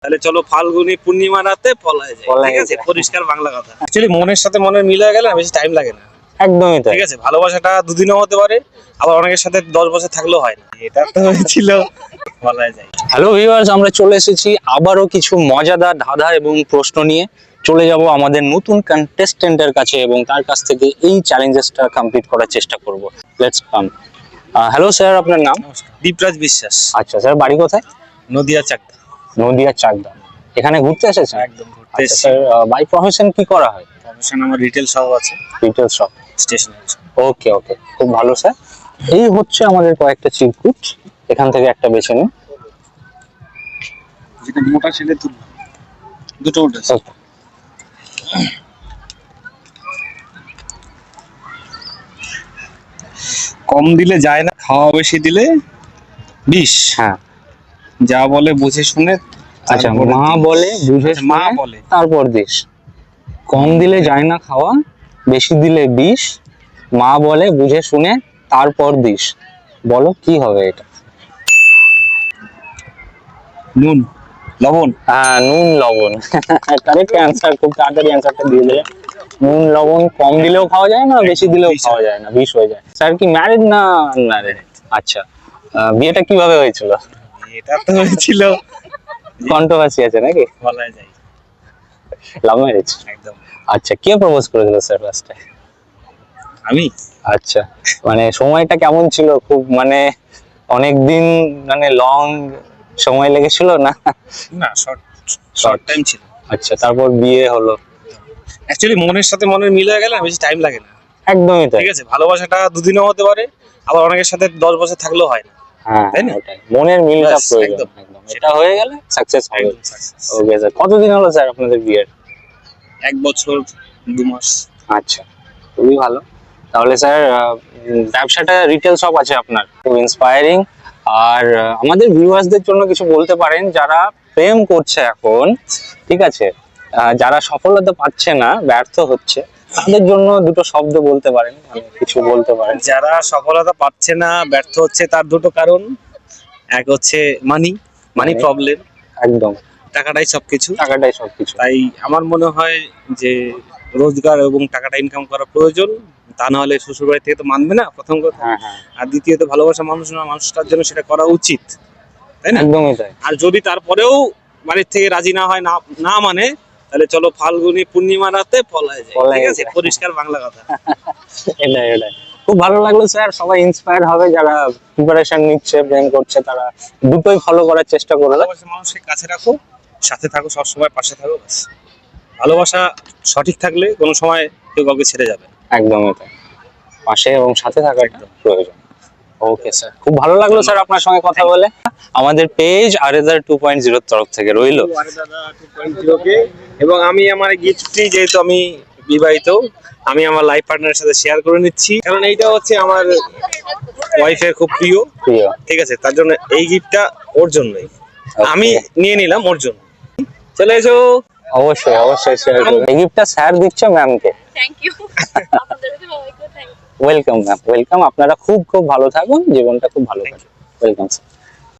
তাহলে চলো ফাল্গুনি পূর্ণিমা রাতে পলায় যায়, পলায় ঠিক আছে? যায়। পরিষ্কার বাংলা কথা। অ্যাকচুয়ালি মনের সাথে মনের মিল হয়ে গেলে না বেশি টাইম লাগে না, একদমই তাই। ঠিক আছে? ভালোবাসাটা দুদিনও হতে পারে, আবার অনেকের সাথে 10 বছর থাকলেও হয় না। এটা তো হয়েছিল পলায় যায়। হ্যালো ভিউয়ার্স, আমরা চলে এসেছি আবারও কিছু মজাদার ধাঁধা এবং প্রশ্ন নিয়ে। চলে যাব আমাদের নতুন কন্টেস্টেন্টের কাছে এবং তার কাছ থেকে এই চ্যালেঞ্জেসটা কমপ্লিট করার চেষ্টা করব। Let's come. হ্যালো স্যার, আপনার নাম? দীপরাজ বিশ্বাস, আচ্ছা স্যার, বাড়ি কোথায়? নদিয়া চাকদা। নদিয়া চাকদা। এখানে ঘুরতে এসেছেন? একদম ঘুরতে আচ্ছা এসেছি। স্যার, বাই প্রফেশন কি করা হয়? প্রফেশন আমার রিটেল শপ আছে, retail shop. Stationery shop. Okay okay, খুব ভালো স্যার। এই হচ্ছে আমাদের কয়েকটা চিরকুট, এখান থেকে একটা বেছে নিন। যেটা মোটা ছেলে তুললাম, দুটো উঠেছে। Okay. কম দিলে যায় না, খাওয়া বেশি দিলে বিষ। হ্যাঁ, যা বলে বুঝে শুনে আচ্ছা, তারপরে মা দিস। বলে বুঝে আচ্ছা, মা শুনে বলে। তারপর দিস। কম দিলে যায় না খাওয়া, বেশি দিলে বিষ, মা বলে বুঝে শুনে তারপর দিস। বলো কি হবে এটা? নুন, লবণ। হ্যাঁ, নুন লবণ। কারেক্ট অ্যান্সার, খুব তাড়াতাড়ি অ্যান্সারটা দিয়ে দিলে। নুন লবণ কম দিলেও খাওয়া যায় না, বেশি দিলেও বিষ খাওয়া যায় না, বিষ হয়ে যায়। স্যার কি ম্যারিড না আনম্যারিড? আচ্ছা, বিয়েটা কিভাবে হয়েছিল? এটা তো হয়েছিল কন্ট্রোভার্সি আছে নাকি? বলাই যায়। Love marriage? একদম। আচ্ছা, কে প্রপোজ করেছিল স্যার ফার্স্টে? আমি আচ্ছা, মানে সময়টা কেমন ছিল? খুব মানে অনেক দিন, মানে লং সময় লেগেছিল না? না, শর্ট টাইম ছিল। আচ্ছা, তারপর বিয়ে হলো? অ্যাকচুয়ালি মনের সাথে মনের মিল হয়ে গেলে না বেশি টাইম লাগে না, একদমই তাই। ঠিক আছে? ভালোবাসাটা দুদিনও হতে পারে, আবার অনেকের সাথে 10 বছর থাকলেও হয় না। হ্যাঁ, তাই না? ওটাই, মনের মিলটা ব্যাস, প্রয়োজন। একদম। একদম, এটা হয়ে গেলে সাকসেস হবে। একদম success। ওকে স্যার, কতদিন হলো স্যার আপনাদের বিয়ের? 1 বছর 2 মাস। আচ্ছা, খুবই ভালো। তাহলে স্যার, ব্যবসাটা রিটেল শপ আছে আপনার, খুব ইন্সপায়ারিং। আর আমাদের ভিউয়ার্সদের জন্য কিছু বলতে পারেন যারা প্রেম করছে এখন, ঠিক আছে, যারা সফলতা পাচ্ছে না, ব্যর্থ হচ্ছে, তাদের জন্য দুটো শব্দ বলতে পারেন, মানে কিছু বলতে পারেন। যারা সফলতা পাচ্ছে না, ব্যর্থ হচ্ছে, তার দুটো কারণ। এক হচ্ছে মানি Money? প্রবলেম। একদম, টাকাটাই সবকিছু। টাকাটাই সবকিছু। তাই আমার মনে হয় যে রোজগার এবং টাকাটা ইনকাম করা প্রয়োজন, তা না হলে শ্বশুর বাড়ি থেকে তো মানবে না, প্রথম কথা। হ্যাঁ হ্যাঁ, আর দ্বিতীয়ত ভালোবাসা মানুষটার জন্য সেটা করা উচিত, তাই না? একদমই তাই। আর যদি তারপরেও বাড়ির থেকে রাজি না হয়, না না মানে, তাহলে চলো ফাল্গুনি পূর্ণিমা রাতে পলায় যায়, পলায় ঠিক আছে? যায়। পরিষ্কার বাংলা কথা। এটাই এটাই, খুব ভালো লাগলো স্যার। সবাই ইন্সপায়ার হবে, যারা প্রিপারেশন নিচ্ছে, প্ল্যান করছে, তারা দুটোই ফলো করার চেষ্টা করবে। ভালোবাসা মানুষকে কাছে রাখো, সাথে থাকো, সবসময় পাশে থাকো, ব্যাস। ভালোবাসা সঠিক থাকলে কোনো সময় কেউ কাউকে ছেড়ে যাবে না। একদমই তাই, পাশে এবং সাথে থাকা একদম। প্রয়োজন। ওকে স্যার, খুব ভালো লাগলো স্যার আপনার সঙ্গে কথা বলে। আমাদের পেজ আরেদার 2.0 তরফ থেকে রইলো। আরে দাদা 2.0 কে, এবং আমি আমার গিফটটি, যেহেতু আমি বিবাহিত, আমি আমার লাইফ পার্টনারের সাথে শেয়ার করে নিচ্ছি, কারণ এইটা হচ্ছে আমার ওয়াইফের খুব প্রিয়, প্রিয়। ঠিক আছে? তার জন্য এই গিফটটা ওর জন্যই আমি নিয়ে নিলাম, ওর জন্য। চলে এসো। অবশ্যই অবশ্যই শেয়ার করুন। এই গিফটটা স্যার দিচ্ছে ম্যামকে। Thank you. আপনাদের সবাইকে thank you. Welcome ma'am, welcome. আপনারা খুব খুব ভালো থাকুন, জীবনটা খুব ভালো কাটুন। Welcome sir.